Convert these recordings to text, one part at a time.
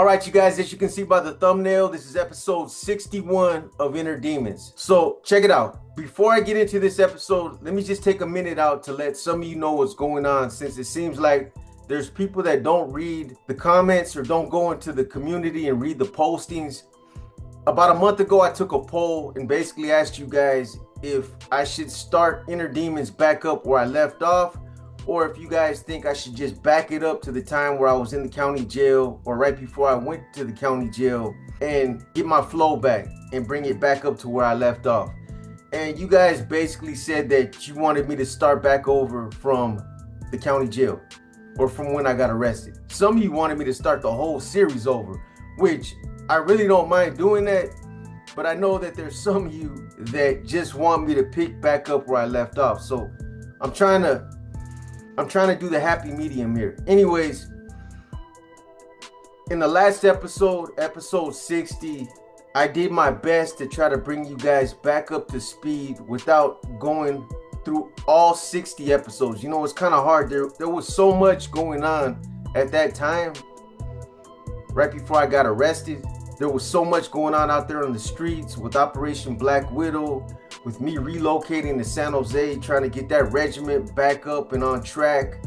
right, you guys, as you can see by the thumbnail, this is episode 61 of Inner Demons. So check it out. Before I get into this episode, let me just take a minute out to let some of you know what's going on, since it seems like there's people that don't read the comments or don't go into the community and read the postings. About a month ago, I took a poll and basically asked you guys if I should start Inner Demons back up where I left off, or if you guys think I should just back it up to the time where I was in the county jail or right before I went to the county jail and get my flow back and bring it back up to where I left off. And you guys basically said that you wanted me to start back over from the county jail or from when I got arrested. Some of you wanted me to start the whole series over, which I really don't mind doing that, but I know that there's some of you that just want me to pick back up where I left off. So I'm trying to do the happy medium here. Anyways, in the last episode, episode 60, I did my best to try to bring you guys back up to speed without going through all 60 episodes. You know, it's kind of hard. There was so much going on at that time, right before I got arrested. There was so much going on out there on the streets with Operation Black Widow, with me relocating to San Jose, trying to get that regiment back up and on track.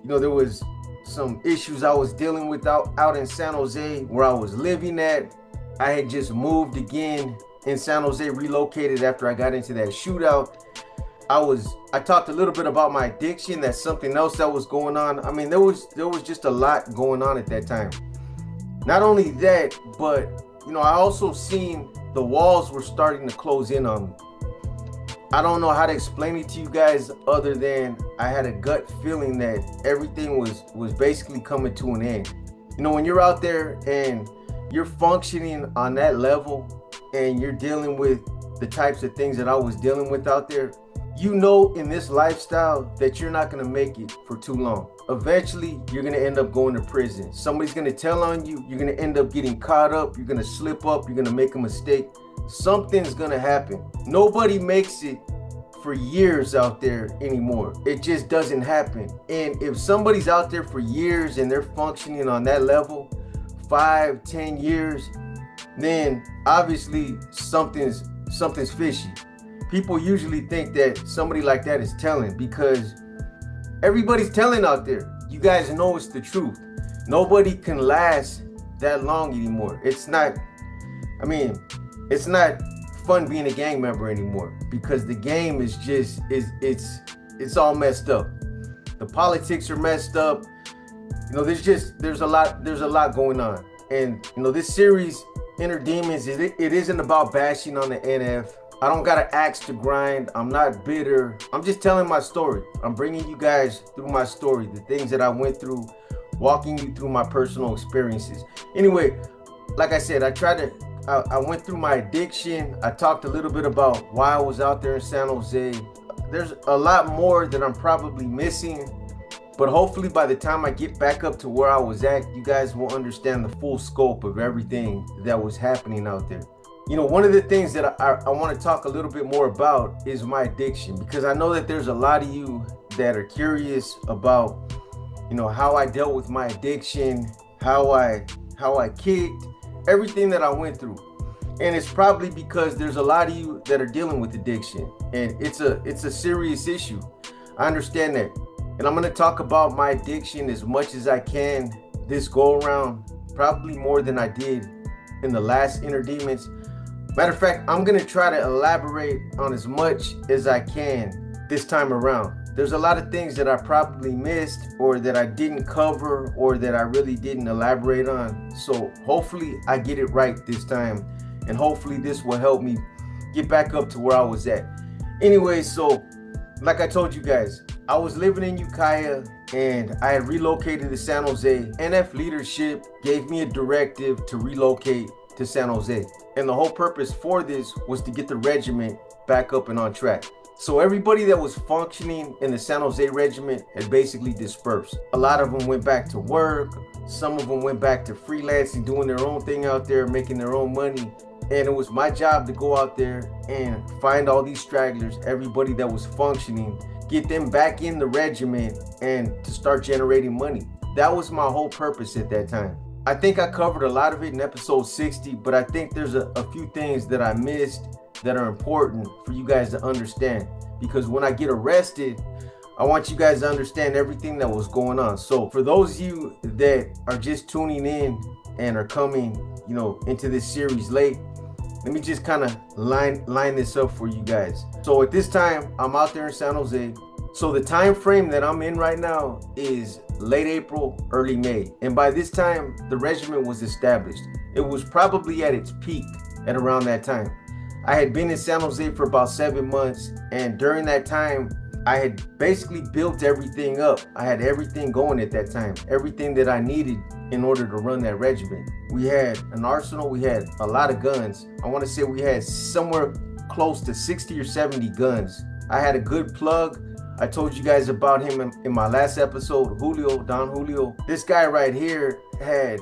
You know, there was some issues I was dealing with out in San Jose where I was living at. I had just moved again in San Jose, relocated after I got into that shootout. I talked a little bit about my addiction. That's something else that was going on. I mean, there was just a lot going on at that time. Not only that, but you know, I also seen the walls were starting to close in on me. I don't know how to explain it to you guys other than I had a gut feeling that everything was basically coming to an end. You know, when you're out there and you're functioning on that level and you're dealing with the types of things that I was dealing with out there, you know, in this lifestyle that you're not going to make it for too long. Eventually, you're going to end up going to prison. Somebody's going to tell on you. You're going to end up getting caught up. You're going to slip up. You're going to make a mistake. Something's going to happen. Nobody makes it for years out there anymore. It just doesn't happen. And if somebody's out there for years and they're functioning on that level, 5, 10 years, then obviously something's fishy. People usually think that somebody like that is telling, because everybody's telling out there. You guys know it's the truth. Nobody can last that long anymore. It's not fun being a gang member anymore, because the game is just it's all messed up. The politics are messed up. You know, there's a lot going on. And you know, this series, Inner Demons, it isn't about bashing on the NF. I don't got an axe to grind. I'm not bitter. I'm just telling my story. I'm bringing you guys through my story, the things that I went through, walking you through my personal experiences. Anyway, like I said, I went through my addiction. I talked a little bit about why I was out there in San Jose. There's a lot more that I'm probably missing, but hopefully by the time I get back up to where I was at, you guys will understand the full scope of everything that was happening out there. You know, one of the things that I want to talk a little bit more about is my addiction, because I know that there's a lot of you that are curious about, you know, how I dealt with my addiction, how I kicked, everything that I went through. And it's probably because there's a lot of you that are dealing with addiction, and it's a serious issue. I understand that. And I'm going to talk about my addiction as much as I can this go around, probably more than I did in the last Inner Demons. Matter of fact, I'm going to try to elaborate on as much as I can this time around. There's a lot of things that I probably missed, or that I didn't cover, or that I really didn't elaborate on. So hopefully I get it right this time, and hopefully this will help me get back up to where I was at. Anyway, so like I told you guys, I was living in Ukiah and I had relocated to San Jose. NF leadership gave me a directive to relocate to San Jose. And the whole purpose for this was to get the regiment back up and on track. So everybody that was functioning in the San Jose Regiment had basically dispersed. A lot of them went back to work. Some of them went back to freelancing, doing their own thing out there, making their own money. And it was my job to go out there and find all these stragglers, everybody that was functioning, get them back in the regiment and to start generating money. That was my whole purpose at that time. I think I covered a lot of it in episode 60, but I think there's a few things that I missed that are important for you guys to understand. Because when I get arrested, I want you guys to understand everything that was going on. So for those of you that are just tuning in and are coming, into this series late, let me just kind of line this up for you guys. So at this time, I'm out there in San Jose. So the time frame that I'm in right now is late April, early May. And by this time, the regiment was established. It was probably at its peak at around that time. I had been in San Jose for about 7 months. And during that time, I had basically built everything up. I had everything going at that time, everything that I needed in order to run that regiment. We had an arsenal, we had a lot of guns. I want to say we had somewhere close to 60 or 70 guns. I had a good plug. I told you guys about him in my last episode, Don Julio. This guy right here had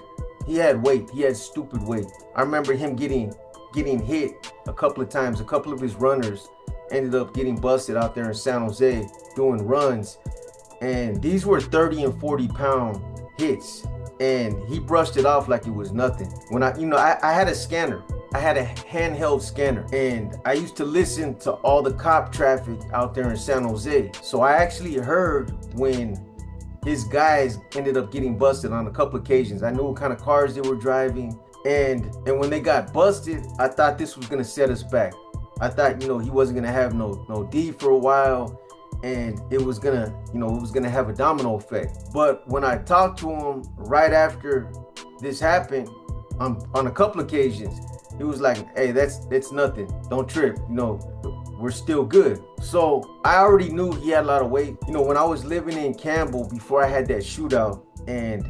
weight. He had stupid weight. I remember him getting hit a couple of times. A couple of his runners ended up getting busted out there in San Jose doing runs. And these were 30 and 40 pound hits. And he brushed it off like it was nothing. When I had a scanner. I had a handheld scanner, and I used to listen to all the cop traffic out there in San Jose. So I actually heard when his guys ended up getting busted on a couple occasions. I knew what kind of cars they were driving. And when they got busted, I thought this was gonna set us back. I thought, he wasn't gonna have no D for a while, and it was gonna have a domino effect. But when I talked to him right after this happened, on a couple occasions, he was like, hey, that's nothing. Don't trip. We're still good. So I already knew he had a lot of weight. When I was living in Campbell before I had that shootout, and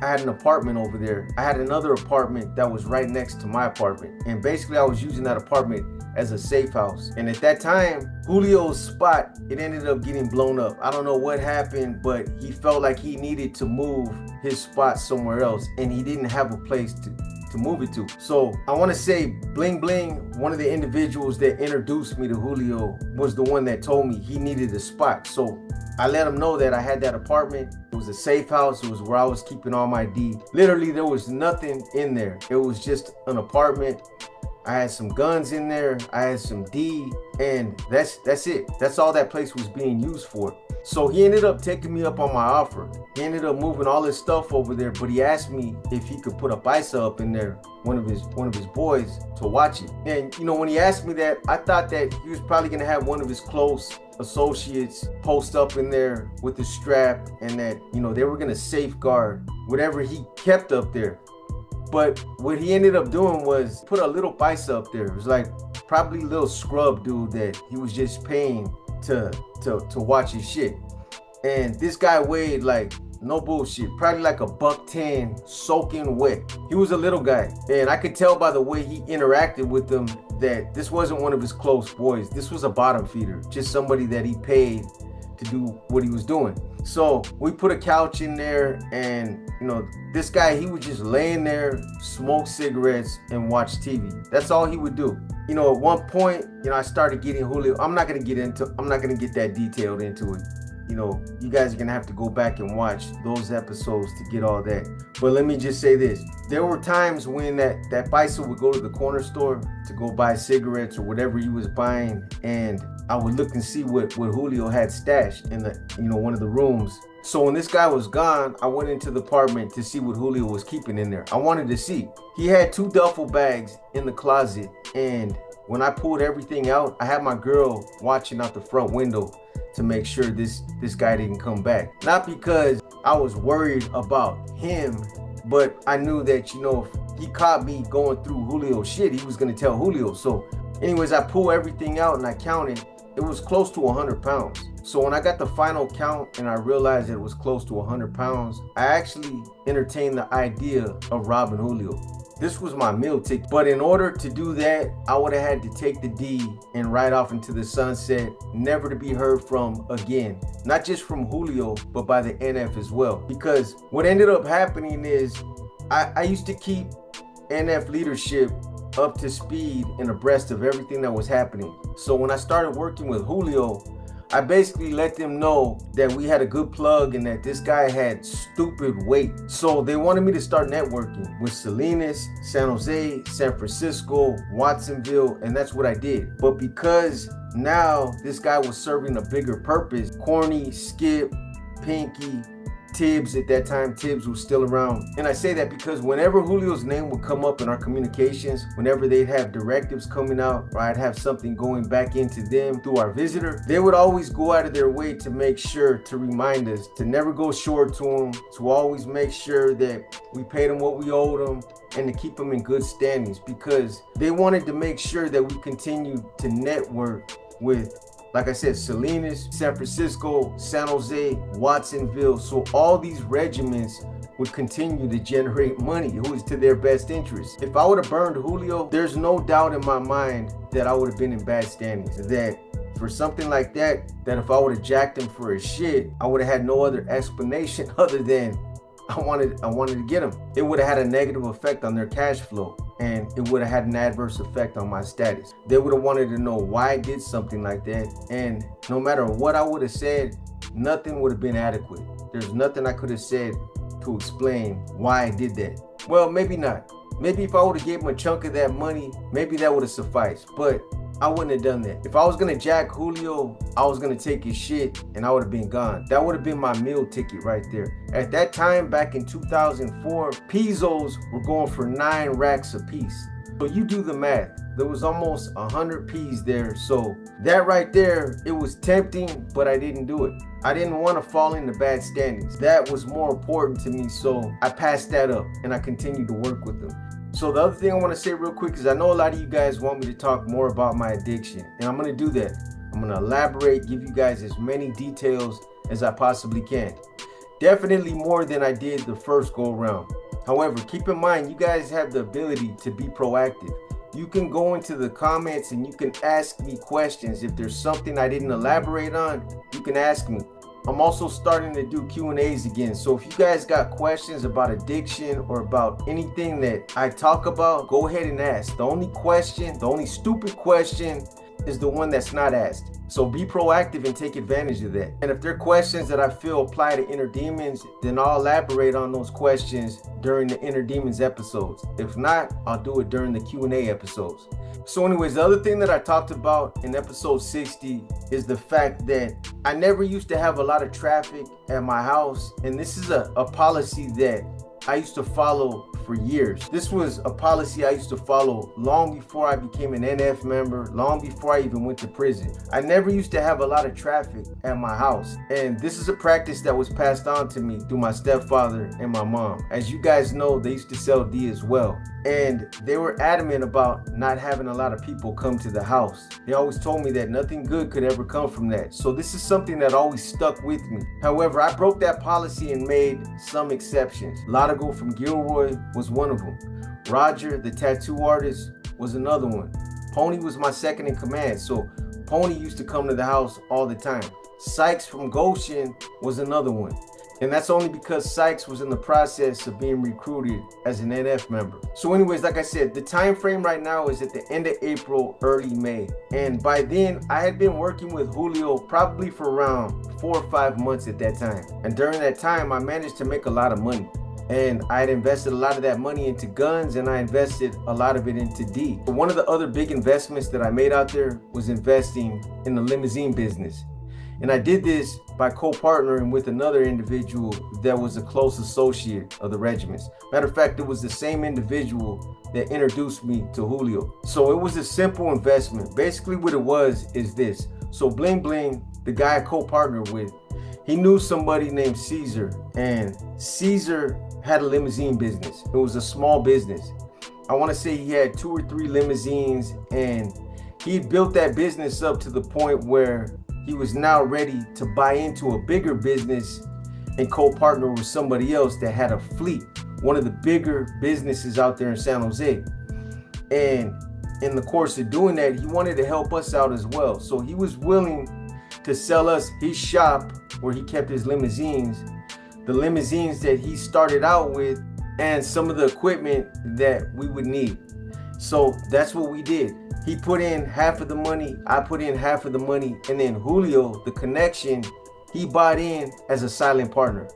I had an apartment over there, I had another apartment that was right next to my apartment. And basically I was using that apartment as a safe house. And at that time, Julio's spot, it ended up getting blown up. I don't know what happened, but he felt like he needed to move his spot somewhere else, and he didn't have a place to move it to. So I want to say Bling Bling, one of the individuals that introduced me to Julio, was the one that told me he needed a spot. So I let him know that I had that apartment. It was a safe house. It was where I was keeping all my D. Literally, there was nothing in there. It was just an apartment. I had some guns in there. I had some D, and that's it. That's all that place was being used for. So he ended up taking me up on my offer. He ended up moving all his stuff over there, but he asked me if he could put a Paisa up in there, one of his boys, to watch it. And when he asked me that, I thought that he was probably gonna have one of his close associates post up in there with the strap, and that they were gonna safeguard whatever he kept up there. But what he ended up doing was put a little Paisa up there. It was like probably a little scrub dude that he was just paying to watch his shit. And this guy weighed, like, no bullshit, probably like a $110, soaking wet. He was a little guy, and I could tell by the way he interacted with them that this wasn't one of his close boys. This was a bottom feeder, just somebody that he paid to do what he was doing. So we put a couch in there, and this guy, he would just lay in there, smoke cigarettes, and watch TV. That's all he would do. At one point, I started getting Julio. I'm not gonna get that detailed into it. You guys are gonna have to go back and watch those episodes to get all that. But let me just say this. There were times when that Paisa would go to the corner store to go buy cigarettes or whatever he was buying, and I would look and see what Julio had stashed in the one of the rooms. So when this guy was gone, I went into the apartment to see what Julio was keeping in there. I wanted to see. He had 2 duffel bags in the closet, and when I pulled everything out, I had my girl watching out the front window to make sure this guy didn't come back. Not because I was worried about him, but I knew that, if he caught me going through Julio's shit, he was gonna tell Julio. So anyways, I pulled everything out and I counted. It was close to 100 pounds. So when I got the final count and I realized that it was close to 100 pounds, I actually entertained the idea of robbing Julio. This was my meal ticket. But in order to do that, I would have had to take the D and ride off into the sunset, never to be heard from again. Not just from Julio, but by the NF as well. Because what ended up happening is I used to keep NF leadership up to speed and abreast of everything that was happening. So when I started working with Julio, I basically let them know that we had a good plug and that this guy had stupid weight. So they wanted me to start networking with Salinas, San Jose, San Francisco, Watsonville, and that's what I did. But because now this guy was serving a bigger purpose, Corny, Skip, Pinky, Tibbs, at that time Tibbs was still around. And I say that because whenever Julio's name would come up in our communications, whenever they'd have directives coming out or I'd have something going back into them through our visitor, they would always go out of their way to make sure to remind us to never go short to them, to always make sure that we paid them what we owed them, and to keep them in good standings, because they wanted to make sure that we continued to network with, like I said, Salinas, San Francisco, San Jose, Watsonville. So all these regiments would continue to generate money. It was to their best interest. If I would have burned Julio, there's no doubt in my mind that I would have been in bad standings. That for something like that if I would have jacked him for his shit, I would have had no other explanation other than I wanted to get him. It would have had a negative effect on their cash flow, and it would have had an adverse effect on my status. They would have wanted to know why I did something like that, and no matter what I would have said, nothing would have been adequate. There's nothing I could have said to explain why I did that. Well, maybe not. Maybe if I would have gave him a chunk of that money, maybe that would have sufficed, but I wouldn't have done that. If I was gonna jack Julio, I was gonna take his shit and I would have been gone. That would have been my meal ticket right there. At that time, back in 2004, pesos were going for 9 racks a piece. So you do the math. There was almost 100 P's there. So that right there, it was tempting, but I didn't do it. I didn't want to fall into bad standings. That was more important to me. So I passed that up and I continued to work with them. So the other thing I want to say real quick is I know a lot of you guys want me to talk more about my addiction, and I'm going to do that. I'm going to elaborate, give you guys as many details as I possibly can. Definitely more than I did the first go around. However, keep in mind, you guys have the ability to be proactive. You can go into the comments and you can ask me questions. If there's something I didn't elaborate on, you can ask me. I'm also starting to do Q&As again. So if you guys got questions about addiction or about anything that I talk about, go ahead and ask. The only stupid question is the one that's not asked. So be proactive and take advantage of that. And if there are questions that I feel apply to Inner Demons, then I'll elaborate on those questions during the Inner Demons episodes. If not, I'll do it during the Q&A episodes. So anyways, the other thing that I talked about in episode 60 is the fact that I never used to have a lot of traffic at my house. And this is a policy that I used to follow for years. This was a policy I used to follow long before I became an NF member, long before I even went to prison. I never used to have a lot of traffic at my house. And this is a practice that was passed on to me through my stepfather and my mom. As you guys know, they used to sell D as well. And they were adamant about not having a lot of people come to the house. They always told me that nothing good could ever come from that. So this is something that always stuck with me. However, I broke that policy and made some exceptions. Latigo from Gilroy was one of them. Roger, the tattoo artist, was another one. Pony was my second in command. So Pony used to come to the house all the time. Sykes from Goshen was another one. And that's only because Sykes was in the process of being recruited as an NF member. So anyways, like I said, the time frame right now is at the end of April, early May. And by then, I had been working with Julio probably for around 4 or 5 months at that time. And during that time, I managed to make a lot of money. And I had invested a lot of that money into guns, and I invested a lot of it into D. But one of the other big investments that I made out there was investing in the limousine business. And I did this by co-partnering with another individual that was a close associate of the regiments. Matter of fact, it was the same individual that introduced me to Julio. So it was a simple investment. Basically what it was is this. So Bling Bling, the guy I co-partnered with, he knew somebody named Caesar, and Caesar had a limousine business. It was a small business. I want to say he had 2 or 3 limousines, and he built that business up to the point where he was now ready to buy into a bigger business and co-partner with somebody else that had a fleet, one of the bigger businesses out there in San Jose. And in the course of doing that, he wanted to help us out as well. So he was willing to sell us his shop where he kept his limousines, the limousines that he started out with, and some of the equipment that we would need. So that's what we did. He put in half of the money, I put in half of the money, and then Julio, the connection, he bought in as a silent partner.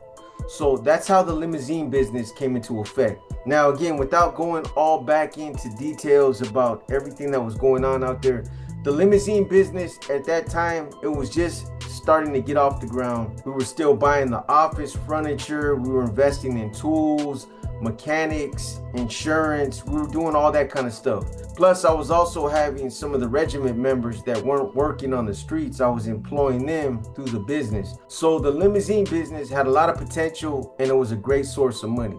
So that's how the limousine business came into effect. Now, again, without going all back into details about everything that was going on out there, the limousine business at that time, it was just starting to get off the ground. We were still buying the office furniture. We were investing in tools, mechanics, insurance. We were doing all that kind of stuff. Plus, I was also having some of the regiment members that weren't working on the streets. I was employing them through the business. So the limousine business had a lot of potential, and it was a great source of money.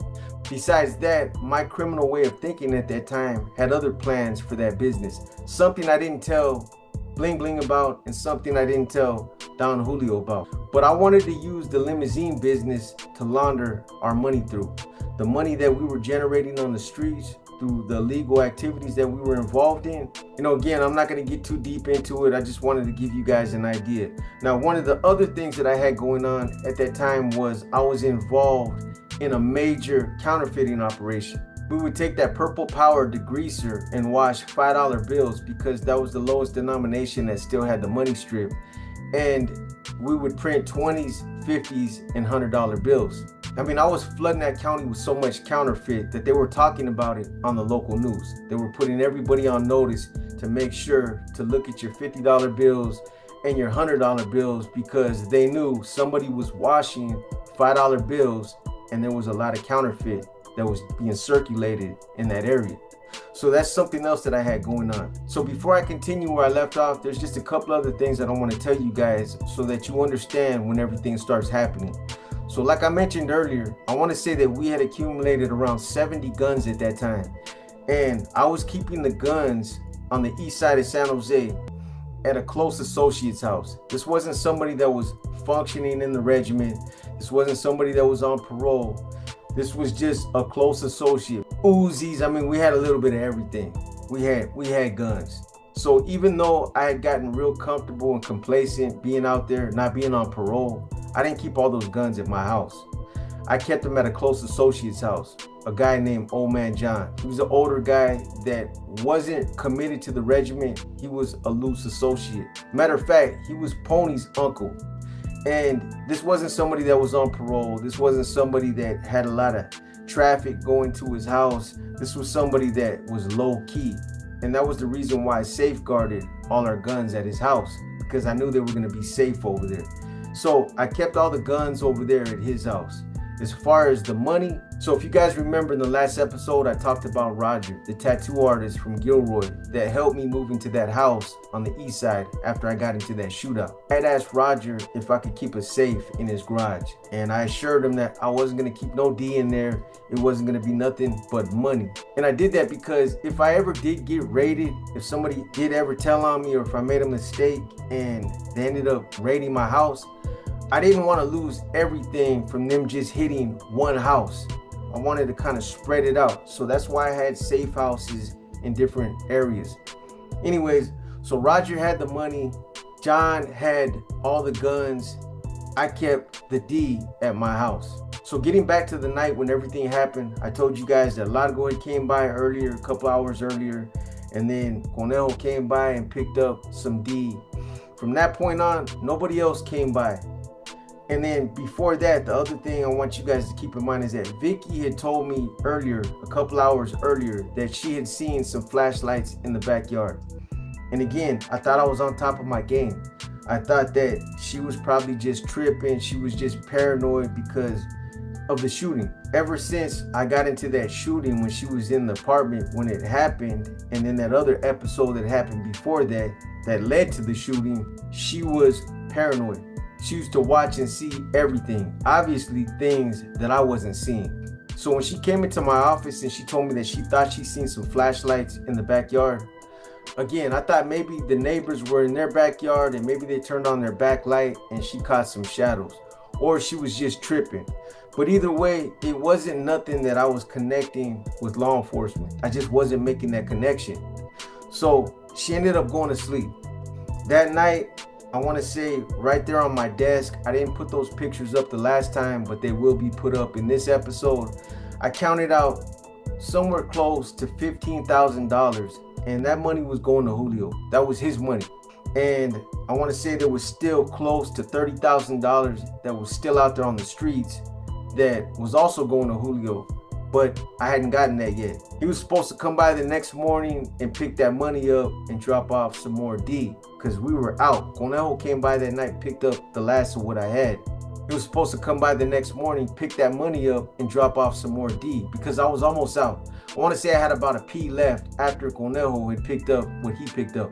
Besides that, my criminal way of thinking at that time had other plans for that business. Something I didn't tell Bling Bling about, and something I didn't tell Don Julio about. But I wanted to use the limousine business to launder our money through. The money that we were generating on the streets through the illegal activities that we were involved in. Again, I'm not going to get too deep into it. I just wanted to give you guys an idea. Now, one of the other things that I had going on at that time was I was involved in a major counterfeiting operation. We would take that purple power degreaser and wash $5 bills, because that was the lowest denomination that still had the money strip. And we would print 20s, 50s, and $100 bills. I mean, I was flooding that county with so much counterfeit that they were talking about it on the local news. They were putting everybody on notice to make sure to look at your $50 bills and your $100 bills, because they knew somebody was washing $5 bills, and there was a lot of counterfeit that was being circulated in that area. So that's something else that I had going on. So before I continue where I left off, there's just a couple other things that I want to tell you guys so that you understand when everything starts happening. So like I mentioned earlier, I want to say that we had accumulated around 70 guns at that time. And I was keeping the guns on the east side of San Jose at a close associate's house. This wasn't somebody that was functioning in the regiment. This wasn't somebody that was on parole. This was just a close associate. Uzis, I mean, we had a little bit of everything. We had guns. So even though I had gotten real comfortable and complacent being out there, not being on parole, I didn't keep all those guns at my house. I kept them at a close associate's house, a guy named Old Man John. He was an older guy that wasn't committed to the regiment. He was a loose associate. Matter of fact, he was Pony's uncle. And this wasn't somebody that was on parole. This wasn't somebody that had a lot of traffic going to his house. This was somebody that was low key. And that was the reason why I safeguarded all our guns at his house, because I knew they were going to be safe over there. So I kept all the guns over there at his house. As far as the money, so if you guys remember in the last episode, I talked about Roger, the tattoo artist from Gilroy that helped me move into that house on the east side after I got into that shootout. I had asked Roger if I could keep a safe in his garage, and I assured him that I wasn't going to keep no D in there. It wasn't going to be nothing but money. And I did that because if I ever did get raided, if somebody did ever tell on me, or if I made a mistake and they ended up raiding my house, I didn't want to lose everything from them just hitting one house. I wanted to kind of spread it out. So that's why I had safe houses in different areas. Anyways, so Roger had the money. John had all the guns. I kept the D at my house. So getting back to the night when everything happened, I told you guys that Largo came by earlier, a couple hours earlier, and then Conejo came by and picked up some D. From that point on, nobody else came by. And then before that, the other thing I want you guys to keep in mind is that Vicky had told me earlier, a couple hours earlier, that she had seen some flashlights in the backyard. And again, I thought I was on top of my game. I thought that she was probably just tripping. She was just paranoid because of the shooting. Ever since I got into that shooting when she was in the apartment when it happened, and then that other episode that happened before that, that led to the shooting, she was paranoid. She used to watch and see everything, obviously things that I wasn't seeing. So when she came into my office and she told me that she thought she seen some flashlights in the backyard, again, I thought maybe the neighbors were in their backyard and maybe they turned on their back light and she caught some shadows, or she was just tripping. But either way, it wasn't nothing that I was connecting with law enforcement. I just wasn't making that connection. So she ended up going to sleep. That night, I want to say right there on my desk, I didn't put those pictures up the last time, but they will be put up in this episode. I counted out somewhere close to $15,000, and that money was going to Julio. That was his money. And I want to say there was still close to $30,000 that was still out there on the streets that was also going to Julio, but I hadn't gotten that yet. He was supposed to come by the next morning and pick that money up and drop off some more D, because we were out. Conejo came by that night, picked up the last of what I had. He was supposed to come by the next morning, pick that money up, and drop off some more D, because I was almost out. I want to say I had about a P left after Conejo had picked up what he picked up.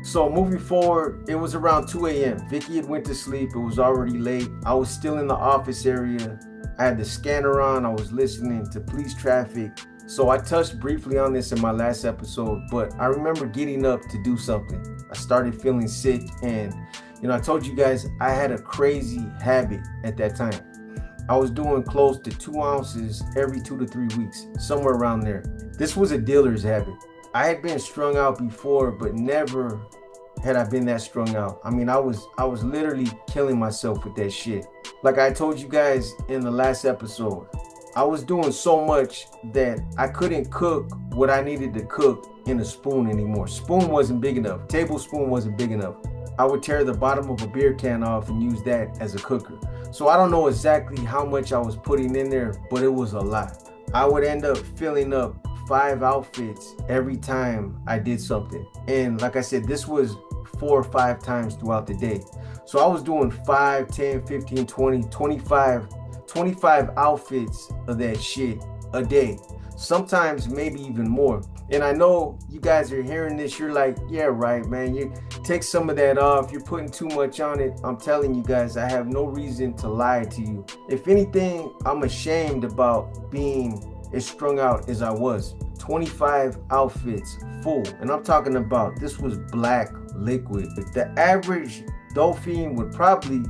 So moving forward, it was around 2 a.m. Vicky had went to sleep. It was already late. I was still in the office area. I had the scanner on. I was listening to police traffic. So I touched briefly on this in my last episode, but I remember getting up to do something. I started feeling sick, and I told you guys I had a crazy habit at that time. I was doing close to 2 ounces every 2 to 3 weeks, somewhere around there. This was a dealer's habit. I had been strung out before, but never had I been that strung out. I mean, I was literally killing myself with that shit. Like I told you guys in the last episode, I was doing so much that I couldn't cook what I needed to cook in a spoon anymore. Spoon wasn't big enough. Tablespoon wasn't big enough. I would tear the bottom of a beer can off and use that as a cooker. So I don't know exactly how much I was putting in there, but it was a lot. I would end up filling up 5 outfits every time I did something. And like I said, this was 4 or 5 times throughout the day. So I was doing 5, 10, 15, 20, 25 outfits of that shit a day. Sometimes maybe even more. And I know you guys are hearing this, you're like, yeah, right, man, you take some of that off, you're putting too much on it. I'm telling you guys, I have no reason to lie to you. If anything, I'm ashamed about being as strung out as I was. 25 outfits full, and I'm talking about, this was black liquid. The average dolphin would probably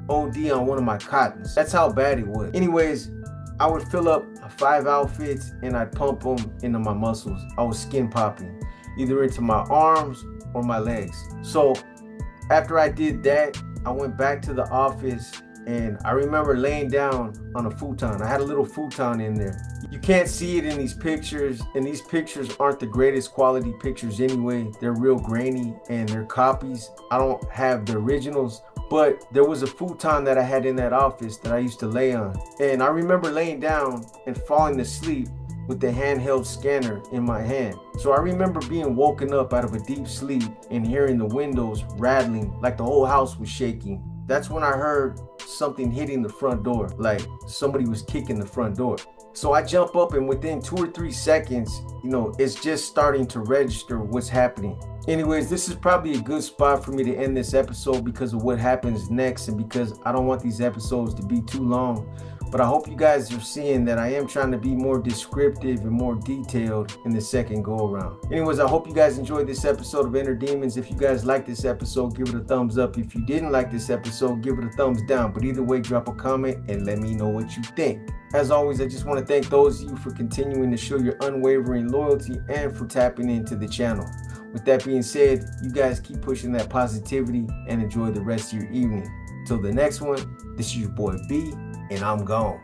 OD on one of my cottons. That's how bad it was. Anyways, I would fill up 5 outfits and I'd pump them into my muscles. I was skin popping, either into my arms or my legs. So after I did that, I went back to the office, and I remember laying down on a futon. I had a little futon in there. You can't see it in these pictures, and these pictures aren't the greatest quality pictures anyway. They're real grainy and they're copies. I don't have the originals, but there was a futon that I had in that office that I used to lay on. And I remember laying down and falling asleep with the handheld scanner in my hand. So I remember being woken up out of a deep sleep and hearing the windows rattling like the whole house was shaking. That's when I heard something hitting the front door, like somebody was kicking the front door. So I jump up, and within 2 or 3 seconds, it's just starting to register what's happening. Anyways, this is probably a good spot for me to end this episode because of what happens next, and because I don't want these episodes to be too long. But I hope you guys are seeing that I am trying to be more descriptive and more detailed in the second go around. Anyways, I hope you guys enjoyed this episode of Inner Demons. If you guys liked this episode, give it a thumbs up. If you didn't like this episode, give it a thumbs down. But either way, drop a comment and let me know what you think. As always, I just want to thank those of you for continuing to show your unwavering loyalty and for tapping into the channel. With that being said, you guys keep pushing that positivity and enjoy the rest of your evening. Till the next one, this is your boy B, and I'm gone.